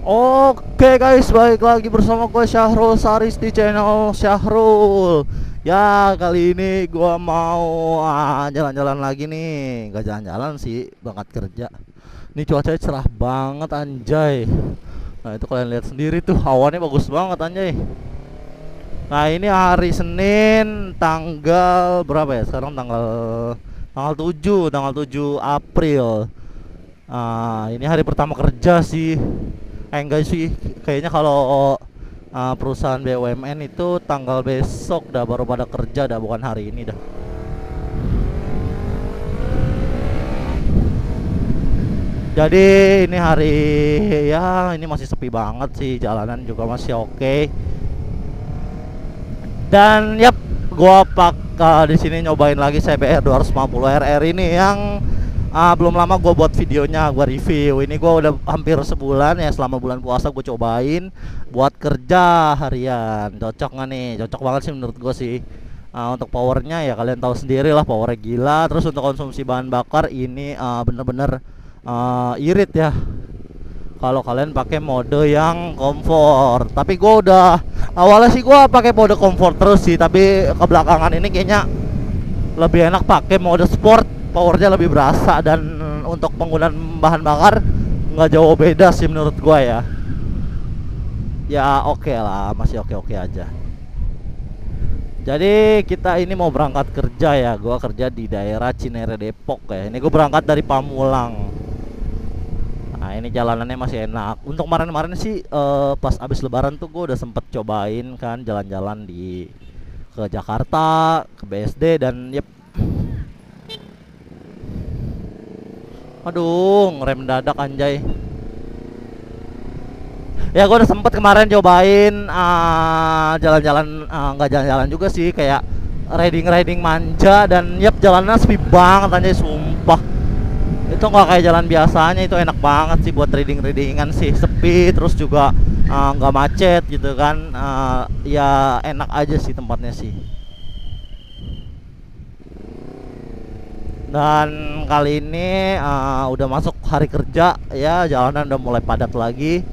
Oke guys, balik lagi bersama gue Syahrul Saris di channel Syahrul. Ya, kali ini gue mau jalan-jalan lagi nih. Gak jalan-jalan sih, berangkat kerja. Ini cuacanya cerah banget anjay. Nah itu kalian lihat sendiri tuh, awannya bagus banget anjay. Nah ini hari Senin tanggal berapa ya? Sekarang tanggal tanggal 7, tanggal 7 April. Ini hari pertama kerja sih. Enggak sih, kayaknya kalau perusahaan BUMN itu tanggal besok dah baru pada kerja dah, bukan hari ini dah. Jadi ini hari, ya ini masih sepi banget sih, jalanan juga masih oke. Dan yap, gua di sini nyobain lagi CBR 250 RR ini yang belum lama gue buat videonya, gue review. Ini gue udah hampir sebulan ya, selama bulan puasa gue cobain buat kerja harian. Cocok nggak nih? Cocok banget sih menurut gue sih. Untuk powernya ya kalian tahu sendiri lah, powernya gila. Terus untuk konsumsi bahan bakar ini bener-bener irit ya kalau kalian pakai mode yang comfort. Tapi gue udah awalnya sih gue pakai mode comfort terus sih, tapi kebelakangan ini kayaknya lebih enak pakai mode sport. Powernya lebih berasa dan untuk penggunaan bahan bakar nggak jauh beda sih menurut gua ya. Ya oke lah, masih oke-oke aja. Jadi kita ini mau berangkat kerja ya. Gua kerja di daerah Cinere Depok ya. Ini gua berangkat dari Pamulang. Nah ini jalanannya masih enak. Untuk kemarin-kemarin sih pas abis lebaran tuh gua udah sempet cobain kan jalan-jalan ke Jakarta, ke BSD, dan yep. Aduh, ngerem dadak anjay. Ya gue udah sempet kemarin cobain jalan-jalan, nggak jalan-jalan juga sih, kayak riding manja, dan yep jalannya sepi banget anjay, sumpah. Itu nggak kayak jalan biasanya, itu enak banget sih buat ridingan sih, sepi terus juga nggak macet gitu kan. Ya enak aja sih tempatnya sih. Dan kali ini udah masuk hari kerja ya, jalanan udah mulai padat lagi.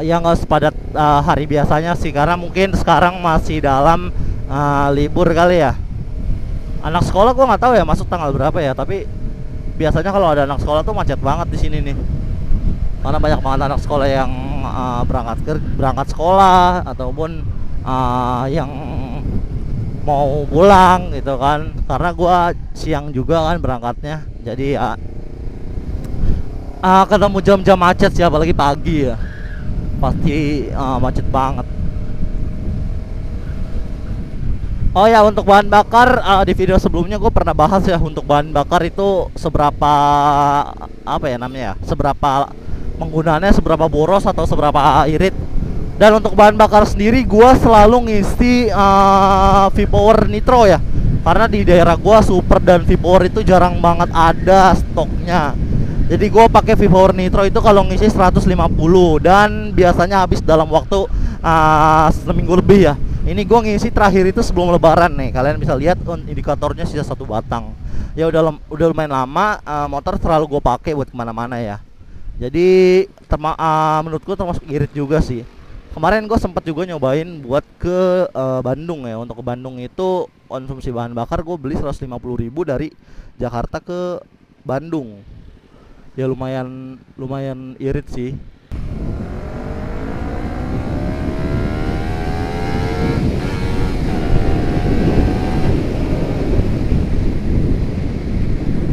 Ya nggak sepadat hari biasanya sih, karena mungkin sekarang masih dalam libur kali ya. Anak sekolah gua nggak tahu ya masuk tanggal berapa ya, tapi biasanya kalau ada anak sekolah tuh macet banget di sini nih. Karena banyak banget anak sekolah yang berangkat sekolah ataupun yang mau pulang gitu kan, karena gua siang juga kan berangkatnya. Jadi ya ketemu jam-jam macet sih, apalagi pagi ya pasti macet banget. Oh ya, untuk bahan bakar di video sebelumnya gue pernah bahas ya, untuk bahan bakar itu seberapa, apa ya namanya ya, seberapa penggunaannya, seberapa boros atau seberapa irit. Dan untuk bahan bakar sendiri gue selalu ngisi V-Power Nitro ya, karena di daerah gue Super dan V-Power itu jarang banget ada stoknya. Jadi gue pakai V-Power Nitro itu kalau ngisi 150, dan biasanya habis dalam waktu seminggu lebih ya. Ini gue ngisi terakhir itu sebelum lebaran nih, kalian bisa lihat indikatornya sisa 1 batang. Ya udah lumayan lama, motor selalu gue pakai buat kemana-mana ya. Jadi menurut gue termasuk irit juga sih. Kemarin gue sempat juga nyobain buat ke Bandung ya. Untuk ke Bandung itu konsumsi bahan bakar gue beli 150.000 dari Jakarta ke Bandung. Ya lumayan irit sih.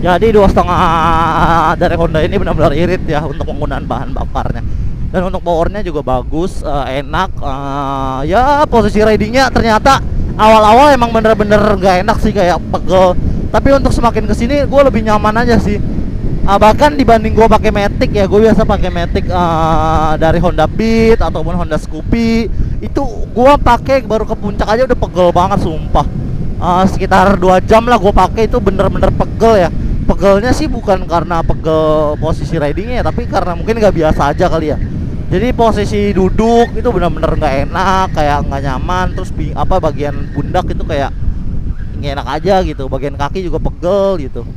Jadi 2,5 dari Honda ini benar-benar irit ya untuk penggunaan bahan bakarnya. Dan untuk powernya juga bagus, enak. Ya posisi ridingnya ternyata awal-awal emang bener-bener gak enak sih, kayak pegel. Tapi untuk semakin kesini gue lebih nyaman aja sih. Bahkan dibanding gue pakai Matic ya, gue biasa pakai Matic dari Honda Beat ataupun Honda Scoopy, itu gue pakai baru ke puncak aja udah pegel banget sumpah. Sekitar 2 jam lah gue pakai, itu bener-bener pegel ya. Pegelnya sih bukan karena pegel posisi ridingnya ya, tapi karena mungkin nggak biasa aja kali ya. Jadi posisi duduk itu benar-benar nggak enak, kayak nggak nyaman. Terus bagian pundak itu kayak nggak enak aja gitu. Bagian kaki juga pegel gitu.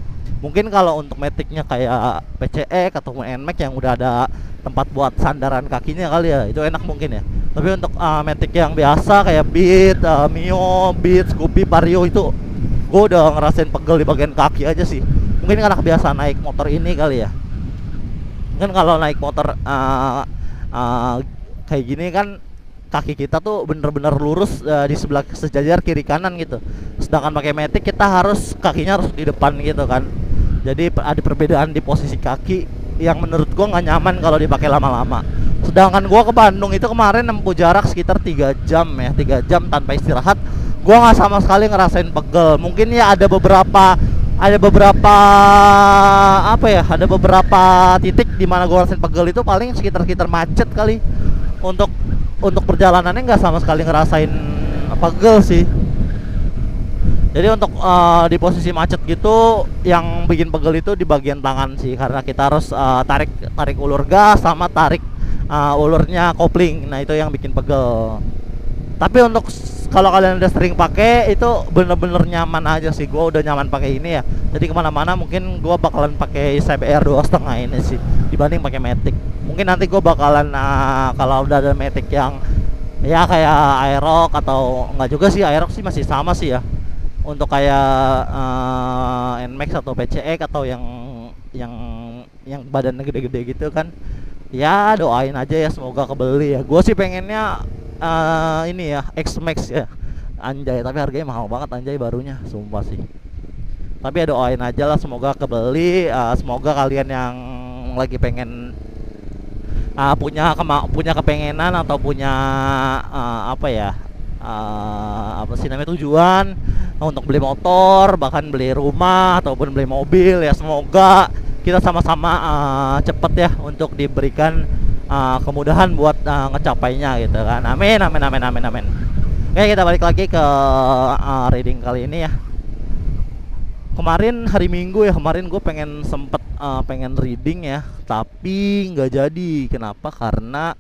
Mungkin kalau untuk Matic-nya kayak PCX ataupun NMAX yang udah ada tempat buat sandaran kakinya kali ya, itu enak mungkin ya. Tapi untuk Matic yang biasa kayak Beat, Mio, Beat, Scoopy, Vario itu gue udah ngerasain pegel di bagian kaki aja sih. Mungkin karena kebiasaan naik motor ini kali ya. Kan kalau naik motor kayak gini kan kaki kita tuh bener-bener lurus di sebelah sejajar kiri kanan gitu. Sedangkan pakai Matic kita harus kakinya harus di depan gitu kan. Jadi ada perbedaan di posisi kaki yang menurut gua nggak nyaman kalau dipakai lama-lama. Sedangkan gua ke Bandung itu kemarin nempuh jarak sekitar 3 jam ya, 3 jam tanpa istirahat. Gua nggak sama sekali ngerasain pegel. Mungkin ya ada beberapa apa ya, ada beberapa titik di mana gua ngerasain pegel itu paling sekitar macet kali. Untuk perjalanannya nggak sama sekali ngerasain pegel sih. Jadi untuk di posisi macet gitu yang bikin pegel itu di bagian tangan sih, karena kita harus tarik ulur gas sama tarik ulurnya kopling. Nah itu yang bikin pegel. Tapi untuk kalau kalian udah sering pakai itu bener-bener nyaman aja sih. Gua udah nyaman pakai ini ya. Jadi kemana-mana mungkin gua bakalan pakai CBR 2,5 ini sih dibanding pakai Matic. Mungkin nanti gua bakalan kalau udah ada Matic yang ya kayak Aerox atau enggak juga sih, Aerox sih masih sama sih ya. Untuk kayak NMAX atau PCX atau yang badannya gede-gede gitu kan, ya doain aja ya semoga kebeli ya. Gue sih pengennya ini ya X-Max ya, anjay, tapi harganya mahal banget anjay barunya, sumpah sih. Tapi ya doain aja lah semoga kebeli. Semoga kalian yang lagi pengen punya kepengenan atau punya apa ya, apa sih namanya, tujuan untuk beli motor, bahkan beli rumah ataupun beli mobil ya, semoga kita sama-sama cepet ya untuk diberikan kemudahan buat ngecapainya gitu kan. Amin amin amin amin amin. Oke, kita balik lagi ke reading kali ini ya. Kemarin hari Minggu ya, kemarin gue pengen reading ya, tapi nggak jadi. Kenapa? Karena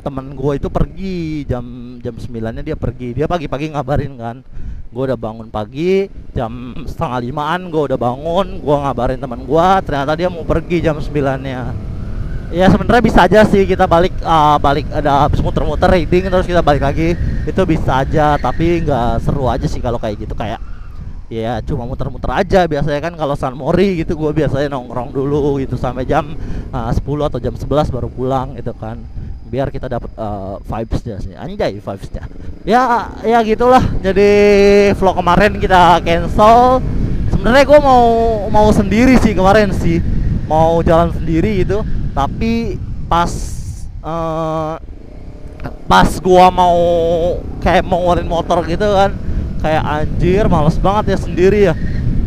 temen gue itu pergi jam 9-nya, dia pergi. Dia pagi-pagi ngabarin kan, gue udah bangun pagi jam 4:30-an, gue udah bangun, gue ngabarin teman gue, ternyata dia mau pergi jam 9-nya. Ya sebenarnya bisa aja sih kita balik ada habis muter-muter reading terus kita balik lagi, itu bisa aja, tapi nggak seru aja sih kalau kayak gitu. Kayak ya cuma muter-muter aja. Biasanya kan kalau San Mori gitu gue biasanya nongkrong dulu gitu sampai jam 10 atau jam 11 baru pulang gitu kan, biar kita dapat vibes-nya sih, anjay vibes-nya. Ya gitulah. Jadi vlog kemarin kita cancel. Sebenarnya gue mau sendiri sih kemarin sih, mau jalan sendiri gitu. Tapi pas gua mau ngeluarin motor gitu kan, kayak anjir males banget ya sendiri ya.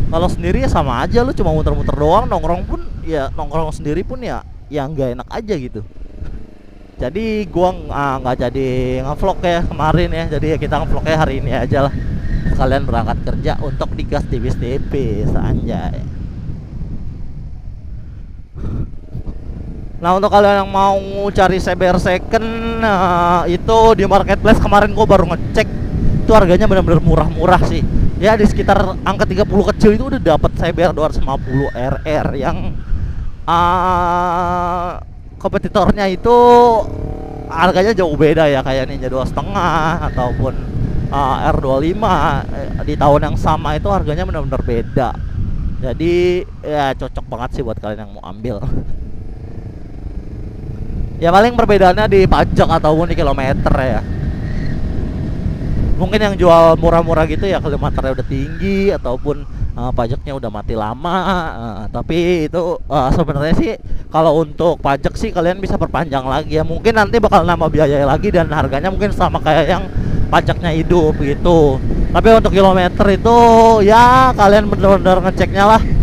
Kalau sendiri ya sama aja, lu cuma muter-muter doang. Nongkrong sendiri pun ya nggak enak aja gitu. Jadi gua nggak jadi ngevlog ya kemarin ya. Jadi ya kita ngevlognya hari ini aja lah. Kalian berangkat kerja untuk digas tipis-tipis anjay. Nah untuk kalian yang mau cari CBR second, itu di marketplace kemarin gua baru ngecek, itu harganya benar-benar murah-murah sih. Ya di sekitar angka 30 kecil itu udah dapat CBR 250 RR yang kompetitornya itu harganya jauh beda ya, kayak Ninja 2,5 ataupun R25 di tahun yang sama itu harganya benar-benar beda. Jadi ya cocok banget sih buat kalian yang mau ambil. Ya paling perbedaannya di pajak ataupun di kilometer ya. Mungkin yang jual murah-murah gitu ya kilometernya udah tinggi ataupun pajaknya udah mati lama. Tapi itu sebenarnya sih kalau untuk pajak sih kalian bisa perpanjang lagi ya. Mungkin nanti bakal nambah biaya lagi dan harganya mungkin sama kayak yang pajaknya hidup gitu. Tapi untuk kilometer itu ya kalian bener-bener ngeceknya lah.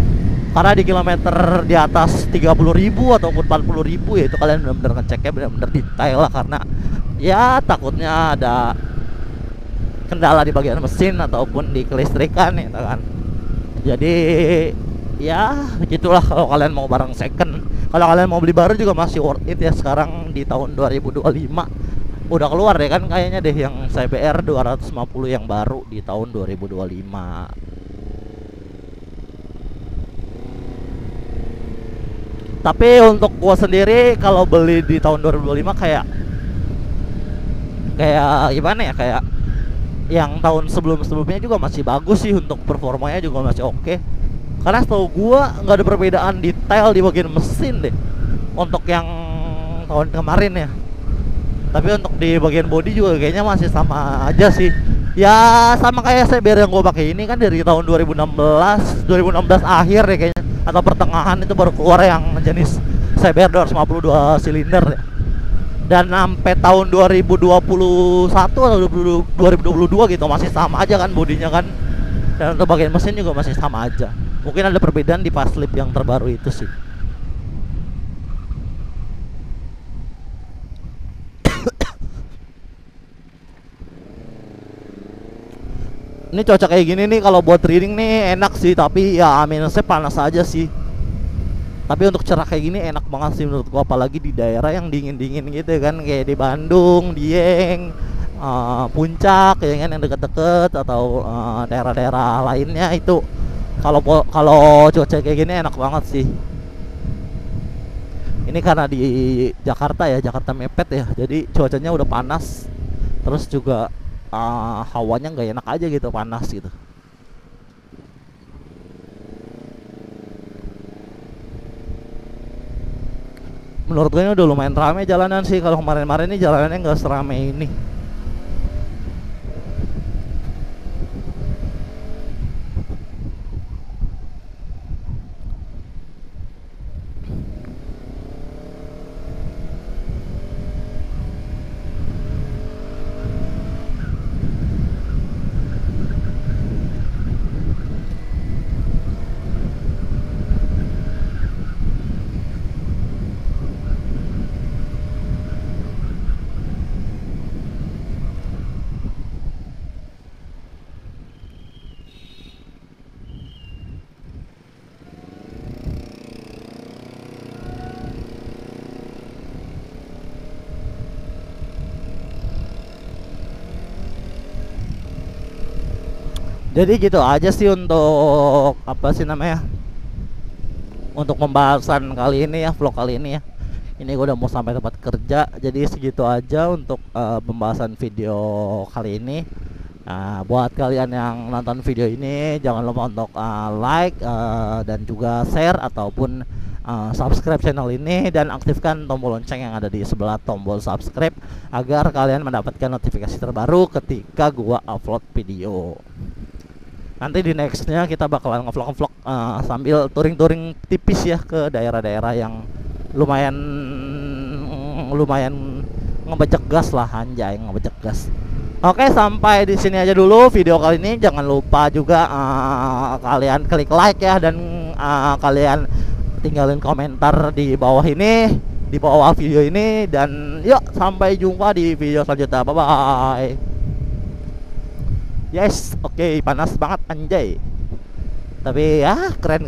Karena di kilometer di atas 30.000 ataupun 40.000 ya itu kalian benar-benar ngeceknya benar-benar detail lah, karena ya takutnya ada kendala di bagian mesin ataupun di kelistrikan ya kan. Jadi ya gitulah kalau kalian mau barang second. Kalau kalian mau beli baru juga masih worth it ya. Sekarang di tahun 2025 udah keluar deh kan kayaknya deh yang CBR 250 yang baru di tahun 2025. Tapi untuk gua sendiri kalau beli di tahun 2025 kayak kayak gimana ya, kayak yang tahun sebelum-sebelumnya juga masih bagus sih, untuk performanya juga masih oke. Karena setahu gua nggak ada perbedaan detail di bagian mesin deh untuk yang tahun kemarin ya. Tapi untuk di bagian bodi juga kayaknya masih sama aja sih. Ya sama kayak CBR yang gue pakai ini kan dari tahun 2016 akhir ya kayaknya, atau pertengahan itu baru keluar yang jenis CBR 252 silinder ya. Dan sampai tahun 2021 atau 2022 gitu masih sama aja kan bodinya kan. Dan untuk bagian mesin juga masih sama aja. Mungkin ada perbedaan di facelift yang terbaru itu sih. Ini cuaca kayak gini nih kalau buat reading nih enak sih, tapi ya minusnya panas aja sih. Tapi untuk cerah kayak gini enak banget sih menurut gua, apalagi di daerah yang dingin-dingin gitu kan, kayak di Bandung, Dieng, Puncak ya kan, yang deket-deket, atau daerah-daerah lainnya itu. Kalau cuaca kayak gini enak banget sih. Ini karena di Jakarta ya, Jakarta mepet ya, jadi cuacanya udah panas. Terus juga hawanya nggak enak aja gitu, panas gitu. Menurut gue ini udah lumayan ramai jalanan sih. Kalau kemarin-kemarin ini jalanannya nggak seramai ini. Jadi gitu aja sih untuk apa sih namanya, untuk pembahasan kali ini ya, vlog kali ini ya. Ini gue udah mau sampai tempat kerja, jadi segitu aja untuk pembahasan video kali ini. Buat kalian yang nonton video ini, jangan lupa untuk like dan juga share ataupun subscribe channel ini, dan aktifkan tombol lonceng yang ada di sebelah tombol subscribe agar kalian mendapatkan notifikasi terbaru ketika gua upload video. Nanti di nextnya kita bakalan ngevlog sambil touring-touring tipis ya ke daerah-daerah yang lumayan ngebejek gas lah, anjay, ngebejek gas. Oke, sampai di sini aja dulu video kali ini. Jangan lupa juga kalian klik like ya, dan kalian tinggalin komentar di bawah ini, di bawah video ini, dan yuk sampai jumpa di video selanjutnya. Bye bye. Yes, oke, panas banget anjay. Tapi ya keren.